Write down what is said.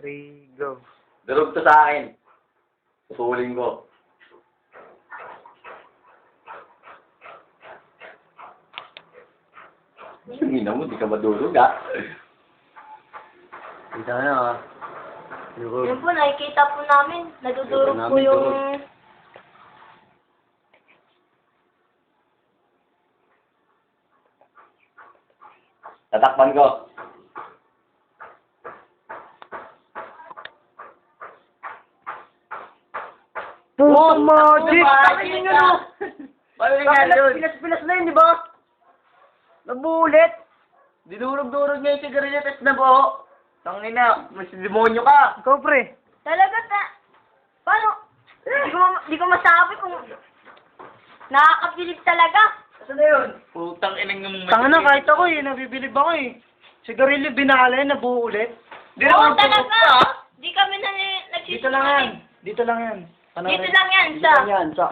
3, go. Durog to sa akin. Susuling ko. Ina mo, di ka madurog Kita na, Durog. Yun po, nakikita po namin. Nadudurog Nakikita po namin, yung... durog. Tatakpan ko. Oh, magic! Magic ka! Paano nangyari yun? Pilas-pilas na yun, di ba? Nabulit. Dinurog-durog niya yung sigarilyo, tapos nabuo. Tangina, mas demonyo ka. Ikaw, pre. Talaga ta... Paano? Di ko masabi kung... Nakakabilib talaga. Saan na yun? Putang inang yung Tanga na, kahit ako eh. Nabibilib ako eh. Sigarilyo binala, nabuo ulit. Oo, talaga. Di kami na Dito lang yan. Dito lang yan. Dito lang yan, sa... Yan, sa...